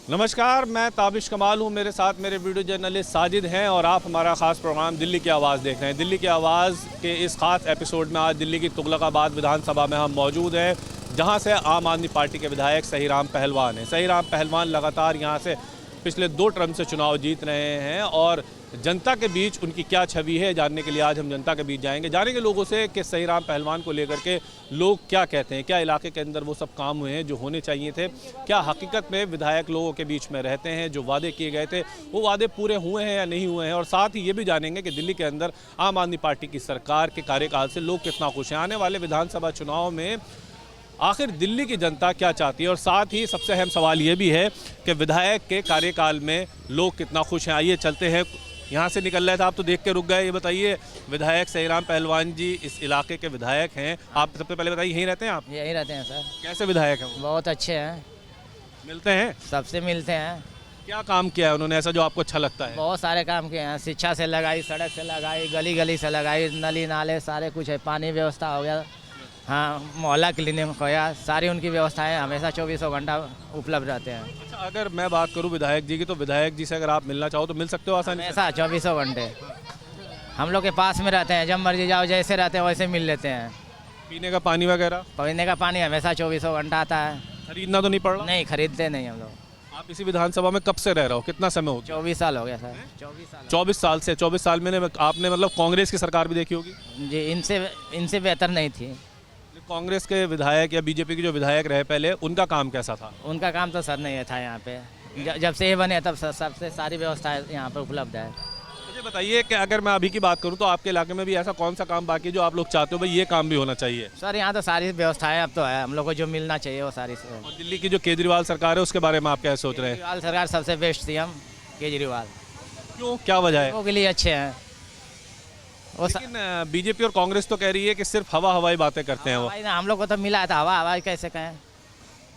नमस्कार, मैं ताबिश कमाल हूँ। मेरे साथ मेरे वीडियो जर्नलिस्ट साजिद हैं और आप हमारा ख़ास प्रोग्राम दिल्ली की आवाज़ देख रहे हैं। दिल्ली की आवाज़ के इस ख़ास एपिसोड में आज दिल्ली की तुगलकाबाद विधानसभा में हम मौजूद हैं, जहाँ से आम आदमी पार्टी के विधायक सहीराम पहलवान हैं। सहीराम पहलवान लगातार यहाँ से पिछले 2 टर्म से चुनाव जीत रहे हैं और जनता के बीच उनकी क्या छवि है जानने के लिए आज हम जनता के बीच जाएंगे। जानेंगे लोगों से कि सहीराम पहलवान को लेकर के लोग क्या कहते हैं, क्या इलाके के अंदर वो सब काम हुए हैं जो होने चाहिए थे, क्या हकीकत में विधायक लोगों के बीच में रहते हैं, जो वादे किए गए थे वो वादे पूरे हुए हैं या नहीं हुए हैं। और साथ ही ये भी जानेंगे कि दिल्ली के अंदर आम आदमी पार्टी की सरकार के कार्यकाल से लोग कितना खुश हैं। आने वाले विधानसभा चुनाव में आखिर दिल्ली की जनता क्या चाहती है और साथ ही सबसे अहम सवाल ये भी है कि विधायक के कार्यकाल में लोग कितना खुश हैं। आइए चलते हैं, यहाँ से निकल रहे थे आप तो देख के रुक गए। ये बताइए, विधायक सहीराम पहलवान जी इस इलाके के विधायक हैं, आप सबसे पहले बताइए यहीं रहते हैं आप? यहीं रहते हैं सर। कैसे विधायक हैं वो? बहुत अच्छे हैं, मिलते हैं? सबसे मिलते हैं। क्या काम किया है उन्होंने ऐसा जो आपको अच्छा लगता है? बहुत सारे काम किए हैं, शिक्षा से लगाई, सड़क से लगाई, गली गली से लगाई, नली नाले सारे कुछ है, पानी व्यवस्था हो गया, हाँ मोहल्ला क्लिनिक हो गया, सारी उनकी व्यवस्थाएं हमेशा 24 घंटा उपलब्ध रहते हैं। अच्छा, अगर मैं बात करूं विधायक जी की, तो विधायक जी से अगर आप मिलना चाहो तो मिल सकते हो आसानी से? हमेशा 24 घंटे हम लोग के पास में रहते हैं, जब मर्जी जाओ, जैसे रहते हैं वैसे मिल लेते हैं। पीने का पानी वगैरह? पीने का पानी हमेशा 24 घंटा आता है। खरीदना तो नहीं पड़ रहा? नहीं, खरीदते नहीं हम लोग। आप इसी विधानसभा में कब से रह रहे हो, कितना समय हो गया? 24 साल हो गया सर। 24 साल। 24 साल से। 24 साल में आपने मतलब कांग्रेस की सरकार भी देखी होगी? जी, इनसे बेहतर नहीं थी। कांग्रेस के विधायक या बीजेपी के जो विधायक रहे पहले, उनका काम कैसा था? उनका काम तो सर नहीं था यहाँ पे। जब से ये बने तब सबसे सारी व्यवस्थाएं यहाँ पर उपलब्ध है। मुझे बताइए कि अगर मैं अभी की बात करूँ तो आपके इलाके में भी ऐसा कौन सा काम बाकी है जो आप लोग चाहते हो भाई ये काम भी होना चाहिए? सर यहाँ तो सारी व्यवस्थाएं अब तो है, हम लोग को जो मिलना चाहिए वो सारी से। और दिल्ली की जो केजरीवाल सरकार है उसके बारे में आप क्या सोच रहे हैं? केजरीवाल सरकार सबसे बेस्ट सीएम केजरीवाल। क्यों, क्या वजह है? लोगों के लिए अच्छे हैं वो। लेकिन बीजेपी और कांग्रेस तो कह रही है कि सिर्फ हवाई बातें करते हैं वो। हम लोग को तो मिला था हवा कैसे कहें।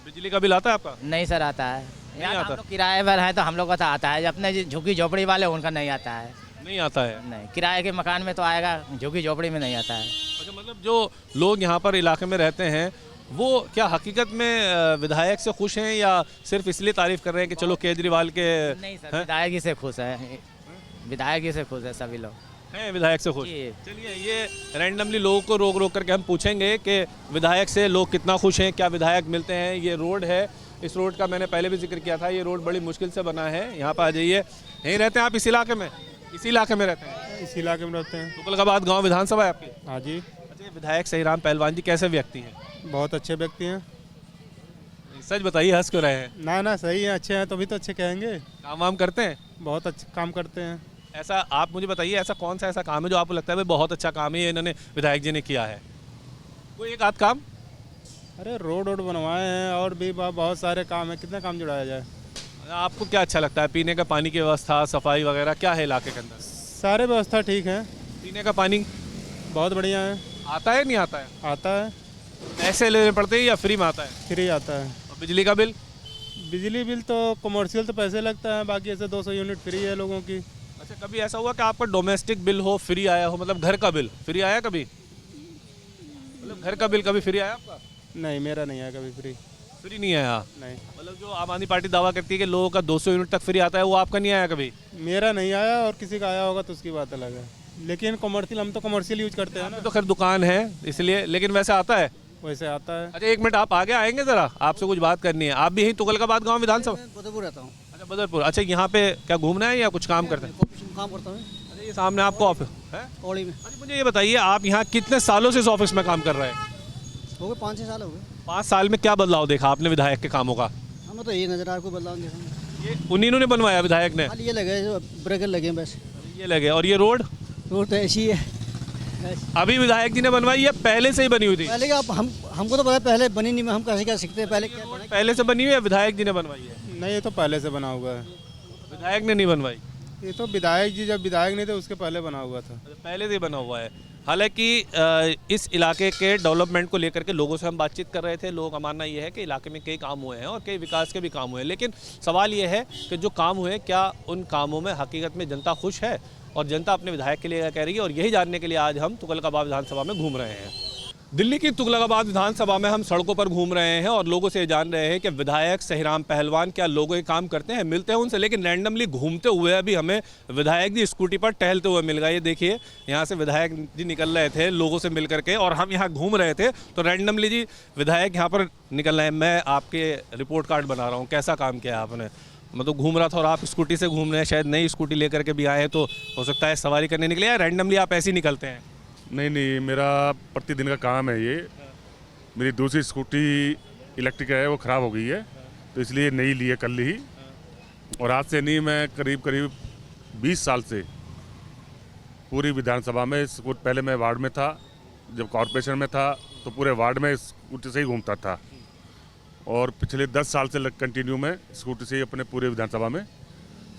बिजली का बिल आता है आपका? नहीं सर, आता है। यहाँ आता। हम लोग किराए पर है तो हम लोग को तो आता है, अपने झुग्गी झोपड़ी वाले उनका नहीं आता है। नहीं आता है? नहीं, किराए के मकान में तो आएगा, झुग्गी झोपड़ी में नहीं आता है। अच्छा, मतलब जो लोग यहाँ पर इलाके में रहते हैं वो क्या हकीकत में विधायक से खुश हैं या सिर्फ इसलिए तारीफ कर रहे हैं कि चलो केजरीवाल के? नहीं सर, विधायक ही से खुश है, विधायक ही से खुश है सभी लोग हैं विधायक से खुश। जी। चलिए, ये रैंडमली लोगों को रोक करके हम पूछेंगे कि विधायक से लोग कितना खुश हैं, क्या विधायक मिलते हैं। ये रोड है, इस रोड का मैंने पहले भी जिक्र किया था, ये रोड बड़ी मुश्किल से बना है। यहाँ पर आ जाइए। यहीं रहते हैं आप? इस इलाके में? इसी इलाके में रहते हैं? इस इलाके में रहते हैं। तुगलकाबाद गाँव विधानसभा है आपकी? हाँ जी। अच्छा, ये विधायक सहीराम पहलवान जी कैसे व्यक्ति हैं? बहुत अच्छे व्यक्ति हैं। सच बताइए, हंस क्यों रहे हैं? ना सही है, अच्छे हैं तो भी तो अच्छे कहेंगे। काम वाम करते हैं? बहुत अच्छे काम करते हैं। ऐसा आप मुझे बताइए, ऐसा कौन सा ऐसा काम है जो आपको लगता है भाई बहुत अच्छा काम है ये इन्होंने विधायक जी ने किया है? कोई एक आध काम? अरे रोड बनवाए हैं और भी बहुत सारे काम है, कितना काम जुड़ाया जाए। आपको क्या अच्छा लगता है? पीने का पानी की व्यवस्था, सफाई वगैरह क्या है इलाके के अंदर? सारे व्यवस्था ठीक है। पीने का पानी बहुत बढ़िया है। आता है नहीं आता है? आता है। पैसे लेने पड़ते हैं या फ्री में आता है? फ्री आता है। और बिजली का बिल? बिजली बिल तो कमर्शियल तो पैसे लगता है, बाकी ऐसे 200 यूनिट फ्री है लोगों की। अच्छा, कभी ऐसा हुआ कि आपका डोमेस्टिक बिल हो फ्री आया हो, मतलब घर का बिल फ्री आया कभी? मतलब घर का बिल कभी फ्री आया आपका? नहीं, मेरा नहीं आया कभी फ्री। फ्री नहीं आया? नहीं। मतलब जो आम आदमी पार्टी दावा करती है कि लोगों का 200 यूनिट तक फ्री आता है, वो आपका नहीं आया कभी? मेरा नहीं आया, और किसी का आया होगा तो उसकी बात अलग है। लेकिन कमर्शियल, हम तो कमर्शियल यूज करते हैं ना। तो खैर दुकान है इसलिए, लेकिन वैसे आता है? वैसे आता है। अच्छा, एक मिनट आप आगे आएंगे जरा, आपसे कुछ बात करनी है। आप भी यहीं तुगलकाबाद गांव विधानसभा? बदरपुर रहता हूँ। अच्छा, बदरपुर। अच्छा, यहाँ पे क्या घूमना है या कुछ काम करते हैं? काम करता हूँ अच्छा, ये सामने आपको ऑफिस है? कौड़ी में। अच्छा, मुझे ये बताइए, आप यहाँ कितने सालों से इस ऑफिस में काम कर रहे हैं? हो गए 5-6 साल हो गए। 5 साल में क्या बदलाव देखा आपने विधायक के कामों का? हमें तो ये नजर आ, कोई बदलाव नहीं देखा। ये उन्हीं ने बनवाया विधायक ने? खाली ये लगे जो ब्रेकर लगे हैं बस। ये लगे। और ये रोड रोड तो ऐसी है। अभी विधायक जी ने बनवाई या पहले से ही बनी हुई थी? पहले का हमको तो पता, पहले बनी नहीं, हम कैसे क्या सीखते हैं पहले क्या बना। पहले से बनी हुई है, विधायक जी ने बनवाई है? नहीं, ये तो पहले से बना हुआ है। विधायक ने नहीं बनवाई? ये तो विधायक जी जब विधायक नहीं थे उसके पहले बना हुआ था। पहले से ही बना हुआ है। हालांकि इस इलाके के डेवलपमेंट को लेकर के लोगों से हम बातचीत कर रहे थे। लोगों का मानना ये है कि इलाके में कई काम हुए हैं और कई विकास के भी काम हुए हैं, लेकिन सवाल ये है कि जो काम हुए क्या उन कामों में हकीकत में जनता खुश है और जनता अपने विधायक के लिए क्या कह रही है, और यही जानने के लिए आज हम तुगलकाबाद विधानसभा में घूम रहे हैं। दिल्ली की तुगलकाबाद विधानसभा में हम सड़कों पर घूम रहे हैं और लोगों से जान रहे हैं कि विधायक सहीराम पहलवान क्या लोगों के काम करते हैं, मिलते हैं उनसे। लेकिन रैंडमली घूमते हुए अभी हमें विधायक जी स्कूटी पर टहलते हुए मिल गए। ये देखिए, यहाँ से विधायक जी निकल रहे थे लोगों से मिल करके और हम यहाँ घूम रहे थे तो रैंडमली जी विधायक यहाँ पर निकल रहे हैं। मैं आपके रिपोर्ट कार्ड बना रहा हूँ, कैसा काम किया आपने? मैं तो घूम रहा था और आप स्कूटी से घूम रहे हैं, शायद नई स्कूटी लेकर के भी आए हैं, तो हो सकता है सवारी करने निकले या रैंडमली आप ऐसे ही निकलते हैं? नहीं, मेरा प्रतिदिन का काम है ये। मेरी दूसरी स्कूटी इलेक्ट्रिक है, वो ख़राब हो गई है, तो इसलिए नई ली है कल ही। और आज से नहीं, मैं करीब 20 साल से पूरी विधानसभा में पहले मैं वार्ड में था, जब कॉरपोरेशन में था तो पूरे वार्ड में स्कूटी से ही घूमता था। और पिछले 10 साल से कंटिन्यू में स्कूटी से ही अपने पूरे विधानसभा में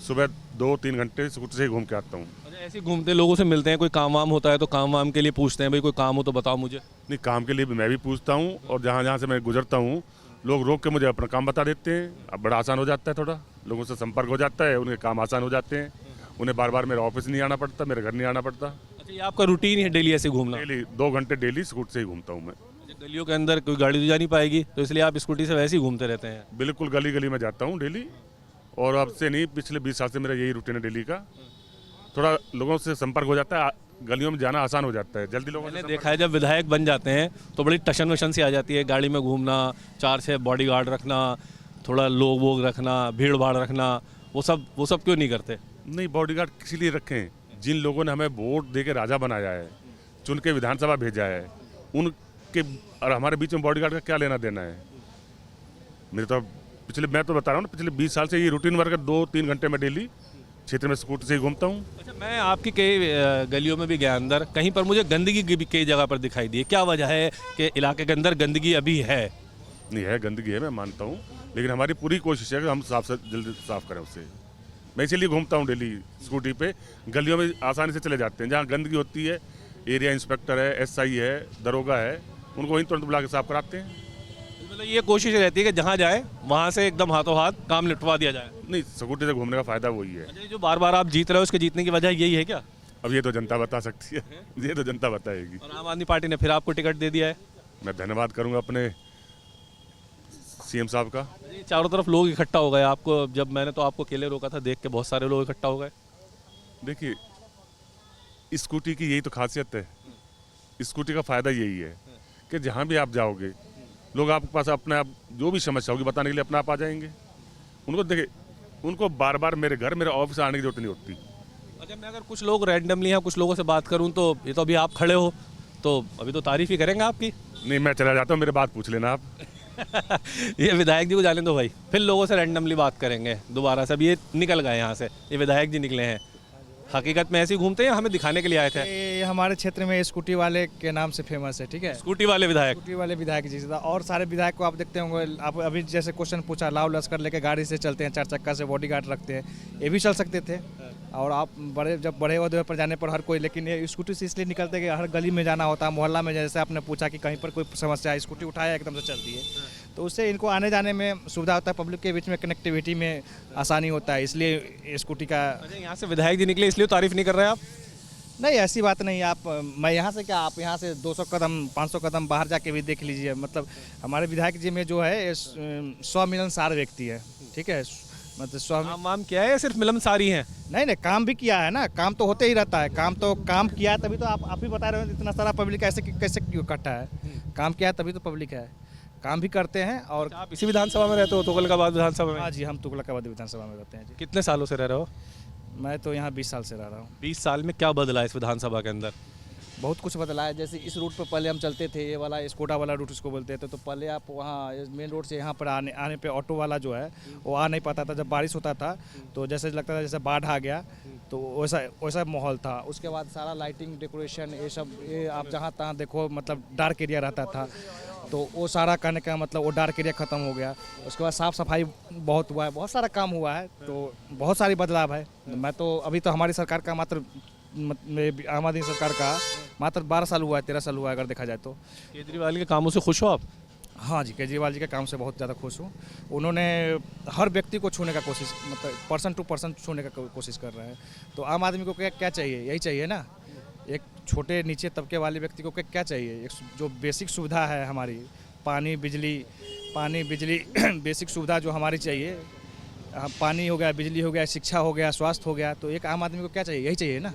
सुबह 2-3 घंटे स्कूटी से ही घूम के आता हूँ। ऐसे घूमते लोगों से मिलते हैं, कोई काम वाम होता है तो काम वाम के लिए पूछते हैं, भाई कोई काम हो तो बताओ मुझे? नहीं, काम के लिए भी मैं भी पूछता हूँ और जहाँ जहाँ से मैं गुजरता हूँ लोग रोक के मुझे अपना काम बता देते हैं। अब बड़ा आसान हो जाता है, थोड़ा लोगों से संपर्क हो जाता है, उनके काम आसान हो जाते हैं। उन्हें बार बार मेरे ऑफिस नहीं आना पड़ता, मेरे घर नहीं आना पड़ता। अच्छा, ये आपका रूटीन है डेली ऐसे घूमना? डेली 2 घंटे डेली स्कूटी से ही घूमता हूँ मैं। गलियों के अंदर कोई गाड़ी तो जा नहीं पाएगी, तो इसलिए आप स्कूटी से वैसे ही घूमते रहते हैं? बिल्कुल, गली गली में जाता हूँ डेली। और अब से नहीं, पिछले 20 साल से मेरा यही रूटीन है डेली का। थोड़ा लोगों से संपर्क हो जाता है, गलियों में जाना आसान हो जाता है, जल्दी लोगों मैंने देखा है जब विधायक बन जाते हैं तो बड़ी टशन वशन सी आ जाती है, गाड़ी में घूमना, 4-6 बॉडीगार्ड रखना, थोड़ा लोग वोग रखना, भीड़ भाड़ रखना, वो सब क्यों नहीं करते? नहीं, बॉडीगार्ड किसी लिए रखें? जिन लोगों ने हमें वोट दे के राजा बनाया है, चुन के विधानसभा भेजा है, उनके और हमारे बीच में बॉडीगार्ड का क्या लेना देना है? मैं तो बता रहा हूँ ना, पिछले 20 साल से ये रूटीन वर्क 2-3 घंटे में डेली क्षेत्र में स्कूटी से ही घूमता हूँ। अच्छा, मैं आपकी कई गलियों में भी गया अंदर, कहीं पर मुझे गंदगी भी कई जगह पर दिखाई दी है। क्या वजह है कि इलाके के अंदर गंदगी अभी है? नहीं है, गंदगी है, मैं मानता हूँ, लेकिन हमारी पूरी कोशिश है कि हम जल्दी साफ करें उससे। मैं इसीलिए घूमता हूँ डेली स्कूटी पे। गलियों में आसानी से चले जाते हैं, जहाँ गंदगी होती है एरिया इंस्पेक्टर है, SI है, दरोगा है, उनको वहीं तुरंत बुला के साफ कराते हैं। मतलब ये कोशिश रहती है कि जहाँ जाए वहाँ से एकदम हाथों हाथ काम निपटवा दिया जाए? नहीं, स्कूटी से घूमने का फ़ायदा वही है। अच्छा, जो बार बार आप जीत रहे हो उसके जीतने की वजह यही है क्या? अब ये तो जनता बता सकती है, ये तो जनता बताएगी। और आम आदमी पार्टी ने फिर आपको टिकट दे दिया है? मैं धन्यवाद करूँगा अपने CM साहब का। ये चारों तरफ लोग इकट्ठा हो गए, आपको जब मैंने तो आपको अकेले रोका था, देख के बहुत सारे लोग इकट्ठा हो गए। देखिए, स्कूटी की यही तो खासियत है, स्कूटी का फ़ायदा यही है कि जहाँ भी आप जाओगे लोग आपके पास अपने आप जो भी समस्या होगी बताने के लिए अपने आप आ जाएंगे। उनको देखिए, उनको बार बार मेरे घर, मेरे ऑफिस आने की जरूरत नहीं होती। अच्छा, मैं अगर कुछ लोग रैंडमली यहाँ कुछ लोगों से बात करूँ तो ये तो अभी आप खड़े हो तो अभी तो तारीफ ही करेंगे आपकी। नहीं, मैं चला जाता हूँ, मेरे बात पूछ लेना आप। ये विधायक जी को जाने दो भाई, फिर लोगों से रैंडमली बात करेंगे दोबारा से। अभी ये निकल गए यहाँ से, ये विधायक जी निकले हैं। हकीकत में ऐसे ही घूमते हैं, हमें दिखाने के लिए आए थे? ये हमारे क्षेत्र में स्कूटी वाले के नाम से फेमस है, ठीक है। स्कूटी वाले विधायक? स्कूटी वाले विधायक जी से, और सारे विधायक को आप देखते होंगे। आप अभी जैसे क्वेश्चन पूछा, लाव लश्कर लेके गाड़ी से चलते हैं, 4 चक्का से बॉडीगार्ड रखते हैं, ये भी चल सकते थे। और आप जब बड़े ओहदे पर जाने पर हर कोई, लेकिन ये स्कूटी से इसलिए निकलते हैं कि हर गली में जाना होता है, मोहल्ला में। जैसे आपने पूछा कि कहीं पर कोई समस्या है, स्कूटी उठाया एकदम से चलती है, तो उससे इनको आने जाने में सुविधा होता है, पब्लिक के बीच में कनेक्टिविटी में आसानी होता है, इसलिए स्कूटी का। अच्छा, यहाँ से विधायक जी निकले इसलिए तारीफ नहीं कर रहे आप? नहीं, ऐसी बात नहीं। आप मैं यहाँ से क्या, आप यहाँ से 200 कदम 500 कदम बाहर जाके भी देख लीजिए। मतलब हमारे विधायक जी में जो है 100 मिलनसार व्यक्ति है, ठीक है। मतलब 100 काम वाम क्या है, सिर्फ मिलनसारी हैं? नहीं, काम भी किया है ना, काम तो होते ही रहता है। काम किया है तभी तो आप ही बता रहे हो इतना सारा पब्लिक कैसे क्यों इकट्ठा है। काम किया है तभी तो पब्लिक है, काम भी करते हैं। और आप इसी विधानसभा में रहते हो, तुगलकाबाद विधानसभा में? हाँ जी, हम तुगलकाबाद विधानसभा में रहते हैं जी। कितने सालों से रह रहे हो? मैं तो यहाँ 20 साल से रह रहा हूँ। 20 साल में क्या बदला इस विधानसभा के अंदर? बहुत कुछ बदला है। जैसे इस रूट पर पहले हम चलते थे, ये वाला स्कोडा वाला रूट इसको बोलते थे, तो पहले आप वहाँ मेन रोड से यहाँ पर आने पे ऑटो वाला जो है वो आ नहीं पाता था। जब बारिश होता था तो जैसे लगता था जैसे बाढ़ आ गया, तो वैसा माहौल था। उसके बाद सारा लाइटिंग, डेकोरेशन, ये आप जहाँ तहाँ देखो, मतलब डार्क एरिया रहता था, तो वो सारा करने का मतलब वो डार्क एरिया ख़त्म हो गया। उसके बाद साफ़ सफाई बहुत हुआ है, बहुत सारा काम हुआ है, तो बहुत सारी बदलाव है। मैं तो अभी तो हमारी सरकार का मात्र आम आदमी सरकार का मात्र 12 साल हुआ है, 13 साल हुआ है अगर देखा जाए तो। केजरीवाल के कामों से खुश हो आप? हाँ जी, केजरीवाल जी के काम से बहुत ज़्यादा खुश हूँ। उन्होंने हर व्यक्ति को छूने का कोशिश, मतलब पर्सन टू पर्सन छूने का कोशिश कर रहे हैं। तो आम आदमी को क्या चाहिए? यही चाहिए ना, एक छोटे नीचे तबके वाले व्यक्ति को क्या चाहिए, एक जो बेसिक सुविधा है हमारी, पानी बिजली बेसिक सुविधा जो हमारी चाहिए, पानी हो गया, बिजली हो गया, शिक्षा हो गया, स्वास्थ्य हो गया, तो एक आम आदमी को क्या चाहिए, यही चाहिए ना।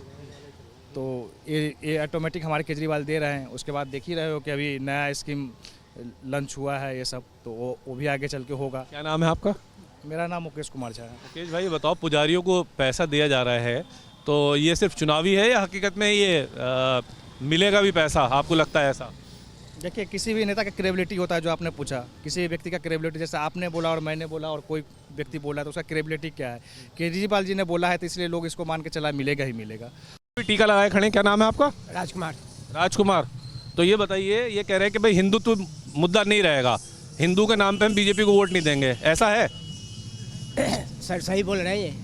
तो ये ऑटोमेटिक हमारे केजरीवाल दे रहे हैं। उसके बाद देख ही रहे हो कि अभी नया स्कीम लंच हुआ है ये सब, तो वो भी आगे चल के होगा। क्या नाम है आपका? मेरा नाम मुकेश कुमार झा है। मुकेश भाई बताओ, पुजारियों को पैसा दिया जा रहा है, तो ये सिर्फ चुनावी है या हकीकत में ये मिलेगा भी पैसा, आपको लगता है ऐसा? देखिए, किसी भी नेता का क्रेडिबिलिटी होता है, जो आपने पूछा, किसी भी व्यक्ति का क्रेडिबिलिटी, जैसे आपने बोला और मैंने बोला और कोई व्यक्ति बोला, तो उसका क्रेडिबिलिटी क्या है? केजरीवाल जी ने बोला है तो इसलिए लोग इसको मान के चला, मिलेगा ही मिलेगा। टीका लगाए खड़े, क्या नाम है आपका? राजकुमार। राजकुमार, तो ये बताइए, ये कह रहे हैं कि भाई हिंदुत्व मुद्दा नहीं रहेगा, हिंदू के नाम पे हम बीजेपी को वोट नहीं देंगे, ऐसा है? सर सही बोल रहे हैं ये।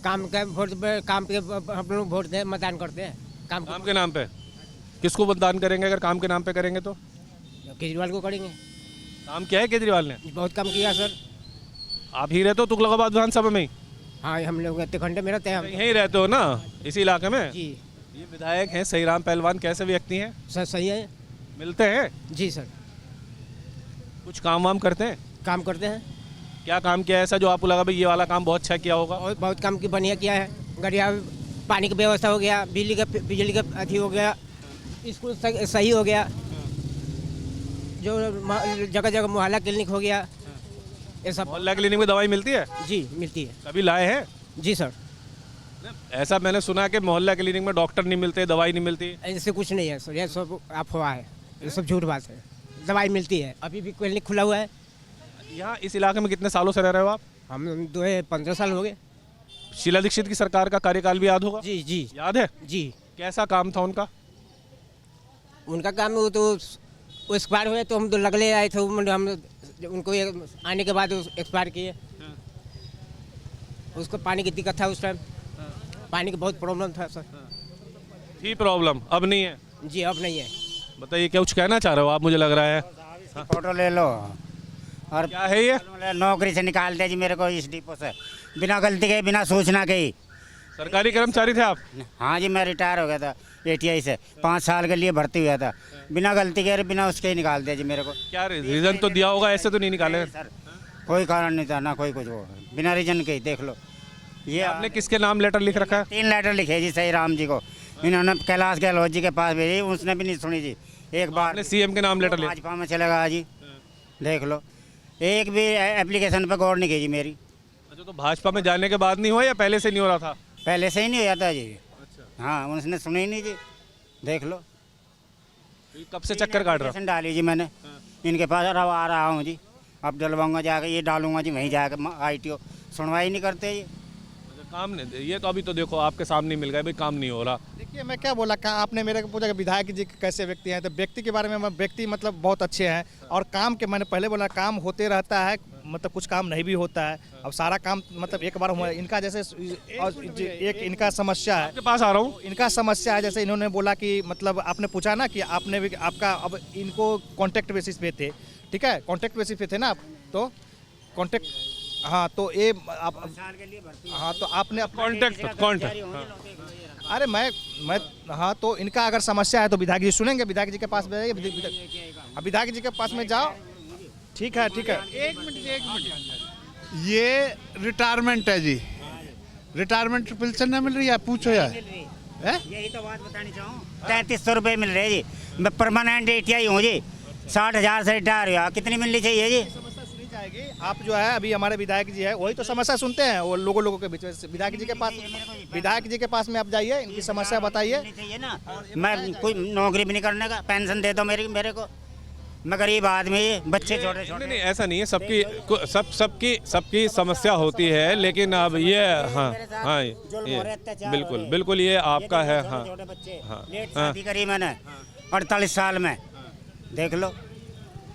काम के वोट पे, काम पे हम लोग वोट दे, मतदान करते हैं। काम के नाम पे किसको मतदान करेंगे? अगर काम के नाम पे करेंगे तो केजरीवाल को करेंगे। काम किया है केजरीवाल ने? बहुत काम किया सर। आप ही रहते हो तुगलकाबाद विधानसभा में ही? हाँ, हम लोग इतने घंटे में रहते हैं। यहीं रहते हो ना, इसी इलाके में? जी। ये विधायक हैं सहीराम पहलवान, कैसे व्यक्ति हैं? सर सही है। मिलते हैं? जी सर। कुछ काम वाम करते हैं? काम करते हैं। क्या काम किया है ऐसा जो आपको लगा भाई ये वाला काम बहुत अच्छा किया होगा? और बहुत काम की बढ़िया किया है। गड़िया पानी की व्यवस्था हो गया, बिजली का अथी हो गया, स्कूल सही हो गया, जो जगह जगह मोहल्ला क्लिनिक हो गया, ये सब। मोहल्ला क्लिनिक में दवाई मिलती है? जी मिलती है। कभी लाए हैं? जी सर। ऐसा मैंने सुना है कि मोहल्ला क्लिनिक में डॉक्टर नहीं मिलते, दवाई नहीं मिलती। ऐसे कुछ नहीं है सर, ये सब अफवाह है, ये सब झूठ बात है। दवाई मिलती है, अभी भी क्लिनिक खुला हुआ है। यहाँ इस इलाके में कितने सालों से रह रहे हो आप? हम 15 साल हो गए। शीला दीक्षित की सरकार का कार्यकाल भी याद होगा? जी जी याद है? जी। कैसा काम था उनका? उनका काम वो तो एक्सपायर हुए, तो हम तो लगले आए थे, हम उनको आने के बाद एक्सपायर किए। उसको पानी की दिक्कत था उस टाइम, पानी की बहुत प्रॉब्लम था सर। थी प्रॉब्लम, अब नहीं है? जी अब नहीं है। बताइए, क्या कुछ कहना चाह रहे हो आप? मुझे लग रहा है फोटो ले लो। और क्या है ये? नौकरी से निकाल दे जी मेरे को इस डिपो से, बिना गलती के, बिना सूचना के ही। सरकारी कर्मचारी थे आप? हाँ जी, मैं रिटायर हो गया था ATI से, 5 साल के लिए भर्ती हुआ था, बिना गलती के, बिना उसके ही निकाल दिया जी मेरे को। क्या रीजन तो दिया होगा, ऐसे तो नहीं निकाले सर कोई कारण नहीं था ना, कोई कुछ, वो बिना रीजन के ही देख लो। ये आपने किसके नाम लेटर लिख रखा है? 3 लेटर लिखे जी सहीराम जी को, इन्होंने कैलाश गहलोत जी के पास भेजी, उसने भी नहीं सुनी जी। एक बार आपने CM के नाम लेटर लिखा? भाजपा में चलेगा जी, देख लो, एक भी एप्लीकेशन पे गौर नहीं की जी मेरी। अच्छा, तो भाजपा में जाने के बाद नहीं हुआ या पहले से नहीं हो रहा था? पहले से ही नहीं हो जाता जी। हाँ, उसने सुनी ही नहीं जी, देख लो। कब से चक्कर काट रहा? एप्लीकेशन डाली जी मैंने इनके पास, अब आ रहा हूँ जी, अब डलवाऊंगा जाकर, ये डालूंगा जी वहीं जाकर, ITO सुनवाई नहीं करते जी। काम नहीं, ये तो अभी तो देखो आपके सामने मिल गया भाई, काम नहीं हो रहा। देखिए, मैं क्या बोला, कहा आपने मेरे को पूछा कि विधायक जी कैसे व्यक्ति हैं, तो व्यक्ति के बारे में, व्यक्ति मतलब बहुत अच्छे हैं, और काम के मैंने पहले बोला काम होते रहता है, मतलब कुछ काम नहीं भी होता है। अब सारा काम मतलब एक बार हुआ, इनका जैसे एक इनका समस्या है, आपके पास आ रहा हूँ। इनका समस्या है, जैसे इन्होंने बोला कि मतलब आपने पूछा ना कि आपने भी आपका, अब इनको कॉन्ट्रैक्ट बेसिस पे थे, ठीक है, कॉन्ट्रैक्ट बेसिस पे थे ना आप, तो कॉन्ट्रैक्ट, हाँ, तो ये आप, हाँ, तो आपने कॉन्टैक्ट, अरे मैं हाँ, तो इनका अगर समस्या है तो विधायक जी सुनेंगे, विधायक जी के पास में जाइए, विधायक जी के पास में जाओ। ठीक है, ठीक है। एक मिनट, ये रिटायरमेंट है जी, रिटायरमेंट पेंशन नहीं मिल रही है, पूछो यार। यही तो बात बतानी चाहूँ, 3300 रुपये मिल रहे जी, मैं परमानेंट ATI हूँ जी, 60,000 से रिटायर हुआ, कितनी मिलनी चाहिए जी? आप जो है अभी हमारे विधायक जी है, वही तो समस्या सुनते हैं, वो लोगों के बीच में। विधायक जी के पास में आप जाइए, इनकी समस्या बताइए ना। मैं कोई नौकरी भी नहीं करने का, पेंशन दे दो मेरे को, मैं गरीब आदमी, बच्चे छोटे छोटे। नहीं, ऐसा नहीं है, सबकी समस्या होती है, लेकिन अब ये, हाँ हाँ, ये बिल्कुल ये आपका है। हाँ, शादी करी मैंने 48 साल में, देख लो।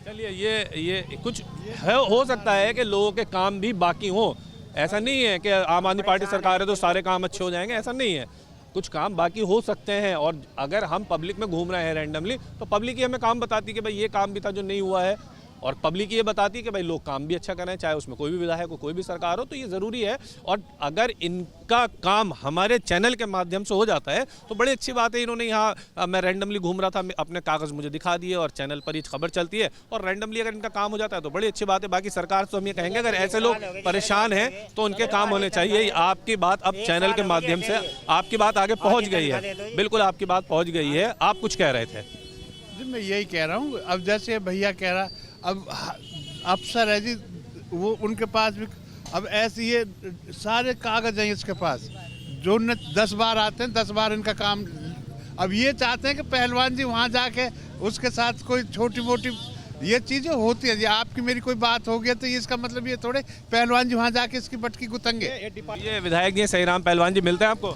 चलिए, ये कुछ है, हो सकता है कि लोगों के काम भी बाकी हो, ऐसा नहीं है कि आम आदमी पार्टी सरकार है तो सारे काम अच्छे हो जाएंगे, ऐसा नहीं है, कुछ काम बाकी हो सकते हैं। और अगर हम पब्लिक में घूम रहे हैं रैंडमली, तो पब्लिक ही हमें काम बताती है कि भाई ये काम भी था जो नहीं हुआ है, और पब्लिक ये बताती है कि भाई लोग काम भी अच्छा करें, चाहे उसमें कोई भी विधायक हो, कोई भी सरकार हो, तो ये ज़रूरी है। और अगर इनका काम हमारे चैनल के माध्यम से हो जाता है तो बड़ी अच्छी बात है। इन्होंने यहाँ, मैं रैंडमली घूम रहा था, अपने कागज़ मुझे दिखा दिए और चैनल पर ही खबर चलती है, और रैंडमली अगर इनका काम हो जाता है तो बड़ी अच्छी बात है। बाकी सरकार से हम ये कहेंगे अगर ऐसे लोग परेशान हैं तो उनके काम होने चाहिए। आपकी बात अब चैनल के माध्यम से आपकी बात आगे पहुँच गई है, बिल्कुल आपकी बात पहुँच गई है। आप कुछ कह रहे थे? जी मैं यही कह रहा हूँ, अब जैसे भैया कह रहा, अब अफसर है जी, वो उनके पास भी अब ऐसे ये सारे कागज हैं इसके पास, जो न 10 बार आते हैं 10 बार इनका काम। अब ये चाहते हैं कि पहलवान जी वहाँ जाके उसके साथ कोई छोटी मोटी ये चीज़ें होती है जी। आपकी मेरी कोई बात हो गई तो ये इसका मतलब ये थोड़े पहलवान जी वहाँ जाके इसकी बटकी गुतंगे। ये विधायक जी सहीराम पहलवान जी मिलते हैं आपको?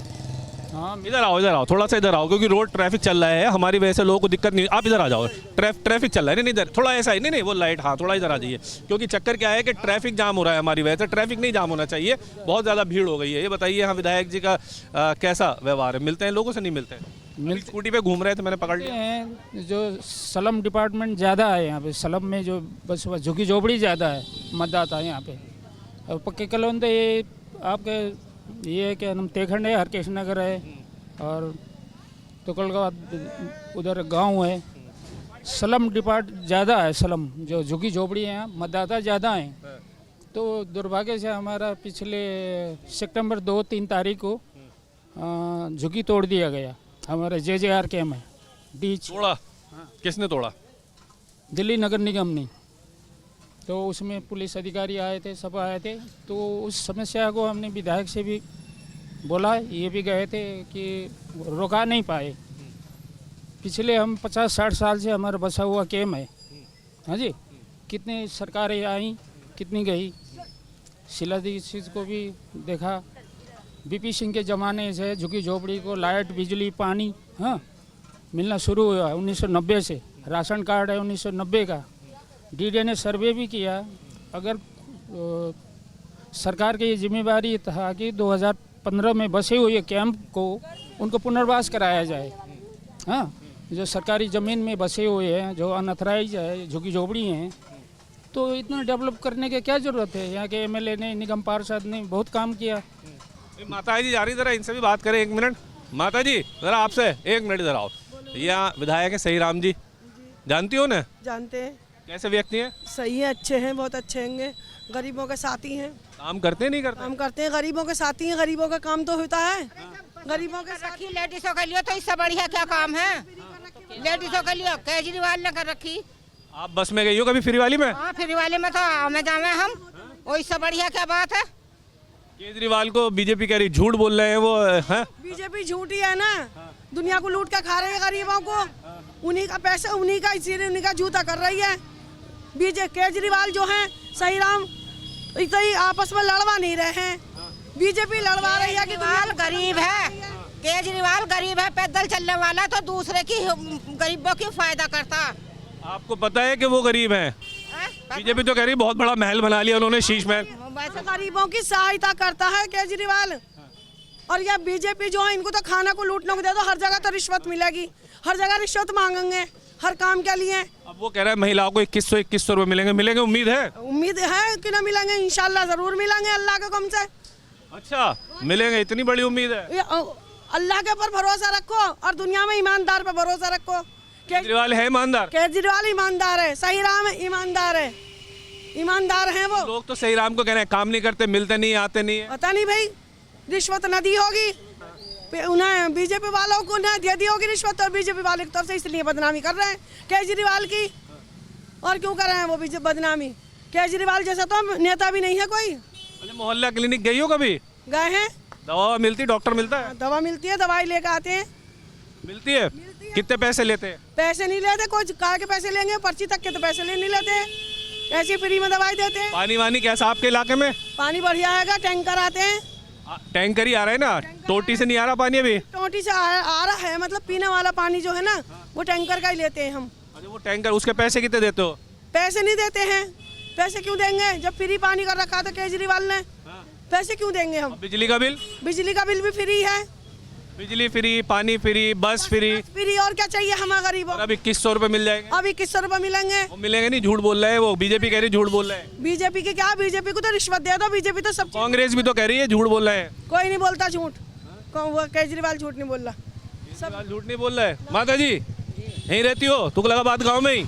हाँ, इधर आओ, थोड़ा सा इधर आओ, क्योंकि रोड ट्रैफिक चल रहा है, हमारी वजह से लोगों को दिक्कत नहीं। आप इधर आ जाओ, ट्रैफिक चल रहा है। नहीं इधर थोड़ा ऐसा है, नहीं वो लाइट, हाँ थोड़ा इधर आ जाइए, क्योंकि चक्कर क्या है कि ट्रैफिक जाम हो रहा है हमारी वजह से। ट्रैफिक नहीं जाम होना चाहिए, बहुत ज़्यादा भीड़ हो गई है। ये बताइए यहाँ विधायक जी का कैसा व्यवहार है? मिलते हैं लोगों से, नहीं मिलते हैं? स्कूटी पे घूम रहे थे, मैंने पकड़ लिया हैं। जो स्लम डिपार्टमेंट ज़्यादा है यहाँ पे, स्लम में जो बस झुग्गी झोपड़ी ज़्यादा है मतदाता यहाँ पे। और पक्के कॉलोनी तो ये आपके ये क्या नाम तेखंड है, हरकेश नगर है, और तुकल का उधर गांव है। स्लम डिपार्ट ज़्यादा है, स्लम जो झुग्गी झोपड़ी है यहाँ मतदाता ज़्यादा हैं। तो दुर्भाग्य से हमारा पिछले सितंबर 2-3 तारीख को झुग्गी तोड़ दिया गया हमारे JJRK में। डीच तोड़ा? किसने तोड़ा? दिल्ली नगर निगम ने। तो उसमें पुलिस अधिकारी आए थे, सब आए थे। तो उस समस्या को हमने विधायक से भी बोला, ये भी गए थे कि रोका नहीं पाए। पिछले हम 50-60 साल से हमारा बसा हुआ कैम है। हाँ जी, कितनी सरकारें आई, कितनी गई। शीला दीक्षित को भी देखा, BP सिंह के ज़माने से झुग्गी झोपड़ी को लाइट, बिजली, पानी हाँ मिलना शुरू हुआ 1990 से। राशन कार्ड है 1990 का। DD ने सर्वे भी किया। अगर सरकार की ये जिम्मेवारी था कि 2015 में बसे हुए कैंप को उनको पुनर्वास कराया जाए। हाँ, जो सरकारी ज़मीन में बसे हुए हैं, जो अनअथराइज है, झुग्गी झोपड़ी हैं, तो इतना डेवलप करने की क्या ज़रूरत है? यहाँ के MLA ने, निगम पार्षद ने बहुत काम किया। माता जी जा रही, जरा इनसे भी बात करें 1 मिनट। माता जी जरा आपसे 1 मिनट इधर आओ। यहाँ विधायक है सहीराम जी, जानती हो ना? जानते हैं। कैसे व्यक्ति हैं? सही है, अच्छे हैं, बहुत अच्छे होंगे। गरीबों के साथी हैं। काम करते हैं, नहीं करते? काम करते हैं, गरीबों के साथी हैं। गरीबों का काम तो होता है। गरीबों के साथ रखी लेडीजों के लिए, तो इससे बढ़िया क्या काम है? लेडीजों के लिए केजरीवाल ने कर रखी। आप बस में गई हो कभी फ्री वाली में? हाँ, फ्री वाले में तो हमें जावे हम, वो इससे बढ़िया क्या बात है? केजरीवाल को बीजेपी कह रही, झूठ बोल रहे हैं वो हैं? बीजेपी झूठी है ना, दुनिया को लूट कर खा रहे हैं गरीबों को। उन्हीं का पैसा, उन्हीं का, इसीलिए उन्हीं का जूता कर रही है। केजरीवाल जो है, सहीराम इतना ही आपस में लड़वा नहीं रहे हैं। बीजेपी लड़वा रही है कि केजरीवाल गरीब है। केजरीवाल गरीब है, पैदल चलने वाला, तो दूसरे की गरीबों की फायदा करता। आपको पता है कि वो गरीब हैं? बीजेपी तो कह रही बहुत बड़ा महल बना लिया उन्होंने, शीश महल। गरीबों की सहायता करता है केजरीवाल। और यह बीजेपी जो है, इनको तो खाना को लूटने को दे दो, हर जगह तो रिश्वत मिलेगी, हर जगह रिश्वत मांगेंगे हर काम के लिए। अब वो कह रहा है महिलाओं को 2100 रुपए मिलेंगे। उम्मीद है? उम्मीद है कि ना मिलेंगे, इंशाल्लाह जरूर मिलेंगे अल्लाह के हुक्म से। अच्छा, मिलेंगे, इतनी बड़ी उम्मीद है? अल्लाह के ऊपर भरोसा रखो और दुनिया में ईमानदार पर भरोसा रखो। केजरीवाल है ईमानदार? केजरीवाल ईमानदार है, सहीराम ईमानदार है, ईमानदार हैं वो। लोग तो सहीराम को कह रहे हैं काम नहीं करते, मिलते नहीं, आते नहीं है। पता नहीं भाई, रिश्वत न दी होगी उन्हें, बीजेपी वालों को उन्हें दे दी होगी रिश्वत, और बीजेपी वाले की तरफ से इसलिए बदनामी कर रहे हैं केजरीवाल की। और क्यों कर रहे हैं वो बीजेपी बदनामी? केजरीवाल जैसा तो नेता भी नहीं है कोई। मोहल्ला क्लिनिक गई हो कभी? गए हैं। दवा मिलती, डॉक्टर मिलता है? दवा मिलती है, दवाई लेकर आते हैं। मिलती है? कितने पैसे लेते हैं? पैसे नहीं लेते, कोई कार के पैसे लेंगे, पर्ची तक के तो पैसे नहीं लेते, ऐसे फ्री में दवाई देते हैं। पानी वानी कैसा आपके इलाके में? पानी बढ़िया है, टैंकर आते हैं। टैंकर ही आ रहा है ना, टोटी से नहीं आ रहा पानी अभी? टोटी से आ रहा है, मतलब पीने वाला पानी जो है ना, वो टैंकर का ही लेते हैं हम। अच्छा, वो टैंकर, उसके पैसे कितने देते हो? पैसे नहीं देते हैं। पैसे क्यों देंगे जब फ्री पानी कर रखा था केजरीवाल ने? पैसे क्यों देंगे हम? बिजली का बिल? बिजली का बिल भी फ्री है। बिजली फ्री, पानी फ्री, बस फ्री, फ्री और क्या चाहिए हमें गरीबों। और अब 2100 रुपये मिल जाएंगे। अब 2100 रुपये मिलेंगे। वो मिलेंगे नहीं, झूठ बोल रहे हैं वो, बीजेपी कह रही झूठ बोल रहे हैं। बीजेपी की क्या, बीजेपी को तो रिश्वत दे दो, बीजेपी तो सब। कांग्रेस भी तो कह रही है झूठ बोल रहे हैं। कोई नहीं बोलता झूठ, वो केजरीवाल झूठ नहीं बोल रहा, सब झूठ नहीं बोल रहा है। माता जी यहीं रहती हो तुगलकाबाद गाँव में ही?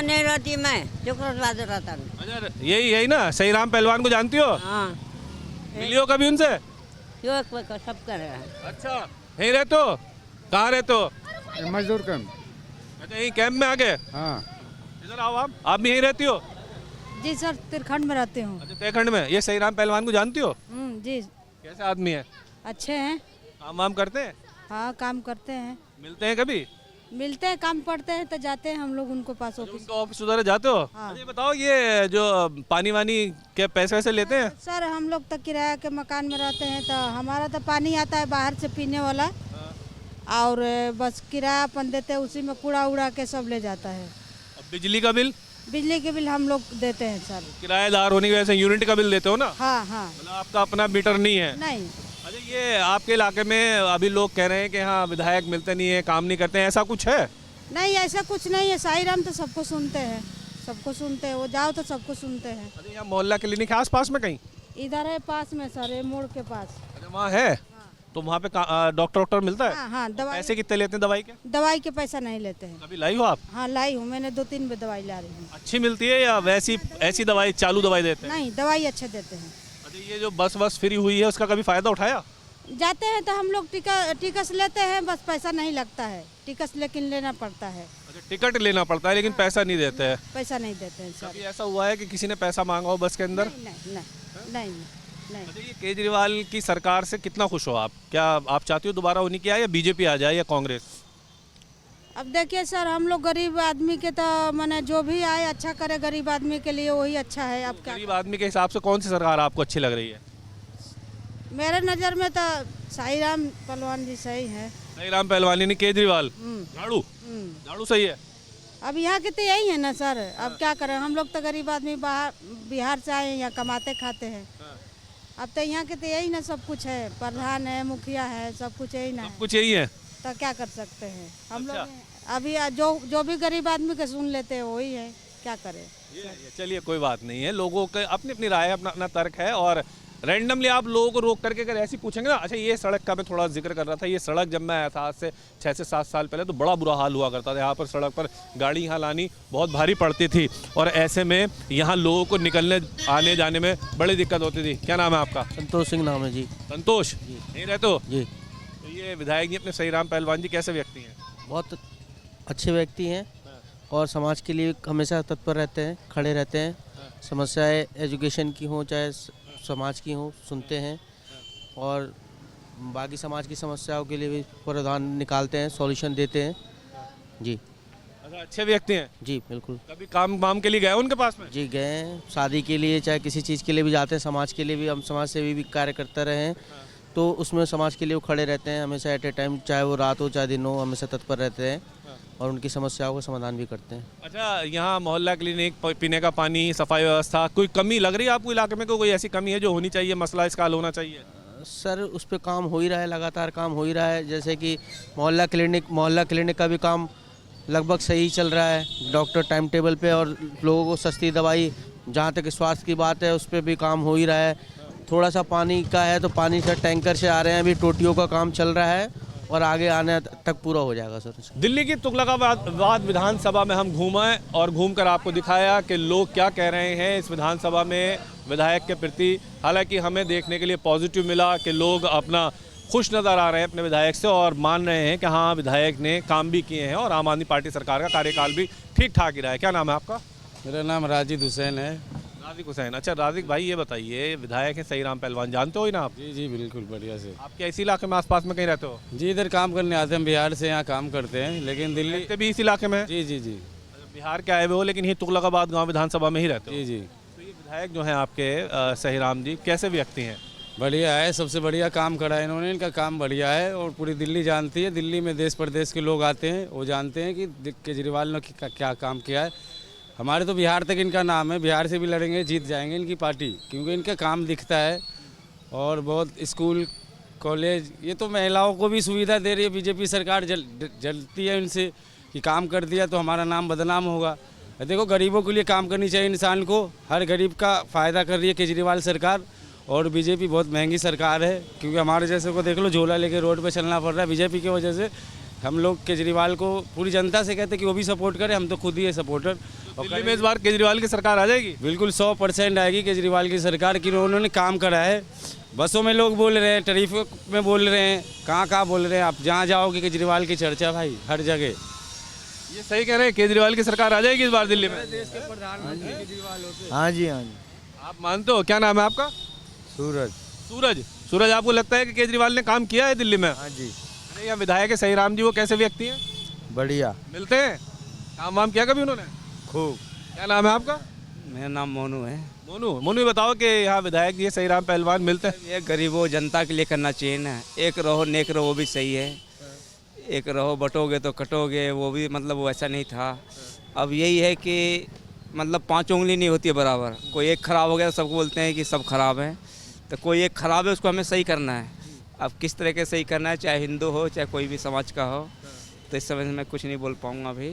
नहीं रहती मैं, चुकरबाद रहता हूँ। अच्छा, यही ना, सही राम पहलवान को जानती हो? हाँ, मिली हो कभी उनसे? क्यों सब कर रहा है। अच्छा, यहीं रहते हो? कहाँ रहते हो? मजदूर कैंप। अच्छा, यहीं कैंप में आके? हाँ। इधर आओ, आप भी यहीं रहती हो? जी सर, तिरखंड में रहती हूँ। अच्छा, तहखंड में। ये सही राम पहलवान को जानती हो? जी। कैसे आदमी है? अच्छे हैं। काम वाम करते हैं? हाँ, काम करते हैं। मिलते हैं कभी? मिलते हैं, काम पड़ते हैं तो जाते हैं हम लोग उनको पास ऑफिस। उनका ऑफिस उधर जाते हो? हाँ। अच्छा, ये बताओ, ये जो पानी वानी के पैसे वैसे लेते हैं? सर हम लोग तो किराया के मकान में रहते हैं, तो हमारा तो पानी आता है बाहर से पीने वाला, और बस किराया अपन देते हैं, उसी में कूड़ा उड़ा के सब ले जाता है। अब बिजली का बिल? बिजली के बिल हम लोग देते हैं सर। किराएदार होने की वजह से यूनिट का बिल देते हो ना? हाँ हाँ। मतलब आपका अपना मीटर नहीं है? नहीं। अच्छा, ये आपके इलाके में अभी लोग कह रहे हैं कि हाँ विधायक मिलते नहीं है, काम नहीं करते हैं, ऐसा कुछ है? नहीं, ऐसा कुछ नहीं है। साई राम तो सबको सुनते हैं, सबको सुनते हैं, वो जाओ तो सबको सुनते हैं। अच्छा, यहाँ मोहल्ला क्लिनिक है आस-पास में कहीं? इधर है पास में सर, ये मोड़ के पास। अच्छा, वहाँ है? तो वहाँ पे डॉक्टर मिलता है? हाँ, दवाई। पैसे कितने लेते हैं दवाई के? दवाई के पैसा नहीं लेते हैं। कभी लाई हो आप? हाँ, लाई हूँ, मैंने 2-3 बार दवाई ला रही हूँ। अच्छी मिलती है या वैसी ऐसी दवाई, चालू दवाई देते हैं? नहीं, दवाई अच्छे देते हैं। अच्छा, ये जो बस फ्री हुई है उसका कभी फायदा उठाया? जाते हैं तो हम लोग टिकट लेते हैं, बस पैसा नहीं लगता है, टिकट लेकिन लेना पड़ता है। अच्छा, टिकट लेना पड़ता है लेकिन पैसा नहीं देते हैं? पैसा नहीं देते हैं सर। कभी ऐसा हुआ है कि किसी ने पैसा मांगा हो बस के अंदर? नहीं नहीं नहीं। अच्छा, ये केजरीवाल की सरकार से कितना खुश हो आप? क्या आप चाहती हो दोबारा उन्हीं की आए या बीजेपी आ जाए या कांग्रेस? अब देखिए सर, हम लोग गरीब आदमी के तो मैंने जो भी आए अच्छा करे गरीब आदमी के लिए, वही अच्छा है। अब क्या गरीब आदमी के हिसाब से कौन सी सरकार आपको अच्छी लग रही है? मेरे नज़र में तो साई राम पहलवान जी सही है। सही राम पहलवान नहीं, केजरीवाल झाड़ू? झाड़ू सही है। अब यहाँ के तो यही है ना सर, अब क्या करें, हम लोग तो गरीब आदमी बाहर बिहार से आए हैं, यहाँ कमाते खाते हैं। अब तो यहाँ के तो यही ना सब कुछ है, प्रधान है, मुखिया है, सब कुछ यही ना है। कुछ यही है तो क्या कर सकते हैं हम लोग। अभी जो भी गरीब आदमी के सुन लेते हैं वही है, क्या करें। चलिए, कोई बात नहीं है, लोगों के अपनी अपनी राय, अपना अपना तर्क है। और रैंडमली आप लोगों को रोक करके अगर ऐसी पूछेंगे ना, अच्छा ये सड़क का मैं थोड़ा जिक्र कर रहा था, ये सड़क जब मैं आया था आज से 6 से 7 साल पहले तो बड़ा बुरा हाल हुआ करता था। यहाँ पर सड़क पर गाड़ी यहाँ लानी बहुत भारी पड़ती थी, और ऐसे में यहाँ लोगों को निकलने आने जाने में बड़ी दिक्कत होती थी। क्या नाम है आपका? संतोष सिंह नाम है जी। संतोष जी, यहीं रहते हो? जी। तो ये विधायक जी अपने सही राम पहलवान जी कैसे व्यक्ति हैं? बहुत अच्छे व्यक्ति हैं और समाज के लिए हमेशा तत्पर रहते हैं, खड़े रहते हैं। समस्याएं एजुकेशन की हों चाहे समाज की हों, सुनते हैं और बाकी समाज की समस्याओं के लिए भी प्रावधान निकालते हैं, सॉल्यूशन देते हैं जी। अच्छा, अच्छे व्यक्ति हैं जी, बिल्कुल। कभी काम के लिए गए उनके पास में? जी, गए हैं, शादी के लिए चाहे किसी चीज़ के लिए भी जाते हैं, समाज के लिए भी। हम समाज सेवी भी कार्य करते रहे हैं, तो उसमें समाज के लिए वो खड़े रहते हैं हमेशा, एट ए टाइम, चाहे वो रात हो चाहे दिन हो, हमेशा तत्पर रहते हैं और उनकी समस्याओं का समाधान भी करते हैं। अच्छा, यहाँ मोहल्ला क्लिनिक, पीने का पानी, सफाई व्यवस्था, कोई कमी लग रही है आपको इलाके में? कोई ऐसी कमी है जो होनी चाहिए, मसला इसका हल होना चाहिए? सर उस पर काम हो ही रहा है, लगातार काम हो ही रहा है। जैसे कि मोहल्ला क्लिनिक का भी काम लगभग सही चल रहा है, डॉक्टर टाइम टेबल पे, और लोगों को सस्ती दवाई, जहाँ तक स्वास्थ्य की बात है उस पर भी काम हो ही रहा है। थोड़ा सा पानी का है तो पानी से टैंकर से आ रहे हैं, अभी टोटियों का काम चल रहा है और आगे आने तक पूरा हो जाएगा सर। दिल्ली की तुगलकाबाद विधानसभा में हम घूमे और घूमकर आपको दिखाया कि लोग क्या कह रहे हैं इस विधानसभा में विधायक के प्रति। हालांकि हमें देखने के लिए पॉजिटिव मिला कि लोग अपना खुश नज़र आ रहे हैं अपने विधायक से और मान रहे हैं कि हाँ विधायक ने काम भी किए हैं और आम आदमी पार्टी सरकार का कार्यकाल भी ठीक ठाक ही रहा है। क्या नाम है आपका? मेरा नाम राजिद हुसैन है। राजिक हुसैन। अच्छा राजिक भाई, ये बताइए, विधायक है सही राम पहलवान, जानते हो ही ना आप? जी जी बिल्कुल, बढ़िया से। आपके इसी इलाके में आसपास में कहीं रहते हो? जी, इधर काम करने आते हैं, बिहार से यहाँ काम करते हैं, लेकिन दिल्ली रहते भी इस इलाके में? जी जी जी। बिहार के आए हुए हो लेकिन ये तुगलकाबाद गाँव विधानसभा में ही रहते हो? जी जी। तो ये विधायक जो हैं आपके सही राम जी कैसे व्यक्ति हैं? बढ़िया है, सबसे बढ़िया काम करा है इन्होंने, इनका काम बढ़िया है और पूरी दिल्ली जानती है। दिल्ली में देश प्रदेश के लोग आते हैं, वो जानते हैं कि केजरीवाल ने क्या काम किया है। हमारे तो बिहार तक इनका नाम है, बिहार से भी लड़ेंगे, जीत जाएंगे इनकी पार्टी, क्योंकि इनका काम दिखता है। और बहुत स्कूल कॉलेज, ये तो महिलाओं को भी सुविधा दे रही है बीजेपी सरकार। जलती है इनसे कि काम कर दिया तो हमारा नाम बदनाम होगा। देखो गरीबों के लिए काम करनी चाहिए इंसान को, हर गरीब का फ़ायदा कर रही है केजरीवाल सरकार। और बीजेपी बहुत महंगी सरकार है, क्योंकि हमारे जैसे को देख लो, झोला लेके रोड पे चलना पड़ रहा है बीजेपी की वजह से। हम लोग केजरीवाल को पूरी जनता से कहते हैं कि वो भी सपोर्ट करें, हम तो खुद ही है सपोर्टर। और दिल्ली में इस बार केजरीवाल की सरकार आ जाएगी? बिल्कुल 100% आएगी केजरीवाल की सरकार की। उन्होंने काम करा है, बसों में लोग बोल रहे हैं, टैरिफ में बोल रहे हैं, कहाँ बोल रहे हैं। आप जहाँ जाओगे केजरीवाल की चर्चा भाई हर जगह। ये सही कह रहे हैं, केजरीवाल की सरकार आ जाएगी इस बार दिल्ली में? देश के प्रधानमंत्री केजरीवाल होते हैं। हाँ जी, हाँ जी। आप मानते हो? क्या नाम है आपका? सूरज। सूरज, आपको लगता है कि केजरीवाल ने काम किया है दिल्ली में? हाँ जी। अरे यहाँ विधायक है सही राम जी, वो कैसे व्यक्ति हैं? बढ़िया। मिलते हैं? काम वाम किया कभी उन्होंने? खूब। क्या नाम है आपका? मेरा नाम मोनू है। मोनू बताओ कि यहाँ विधायक जी सही राम पहलवान मिलते हैं? ये गरीबों जनता के लिए करना चाहिए ना। एक रहो नेक रहो, वो भी सही है। एक रहो बटोगे तो कटोगे, वो भी मतलब वो ऐसा नहीं था। अब यही है कि मतलब 5 उंगली नहीं होती है बराबर। कोई एक खराब हो गया तो सबको बोलते हैं कि सब खराब हैं, तो कोई एक खराब है उसको हमें सही करना है। अब किस तरह के सही करना है, चाहे हिंदू हो चाहे कोई भी समाज का हो, तो इस समय मैं कुछ नहीं बोल पाऊँगा अभी।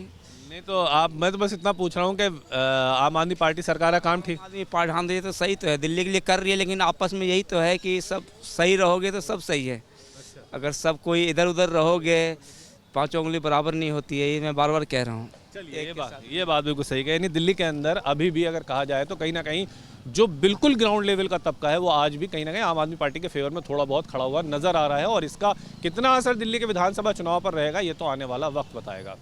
नहीं तो मैं तो बस इतना पूछ रहा हूँ कि आम आदमी पार्टी सरकार का काम ठीक? आदमी पार्टी हाँ, ये तो सही तो है, दिल्ली के लिए कर रही है, लेकिन आपस में यही तो है कि सब सही रहोगे तो सब सही है। अगर सब कोई इधर उधर रहोगे, 5 उंगली बराबर नहीं होती है, ये मैं बार बार कह रहा हूँ। चलिए ये बात बिल्कुल सही है। यानी दिल्ली के अंदर अभी भी अगर कहा जाए तो कहीं ना कहीं जो बिल्कुल ग्राउंड लेवल का तबका है वो आज भी कहीं ना कहीं आम आदमी पार्टी के फेवर में थोड़ा बहुत खड़ा हुआ नजर आ रहा है। और इसका कितना असर दिल्ली के विधानसभा चुनाव पर रहेगा ये तो आने वाला वक्त बताएगा।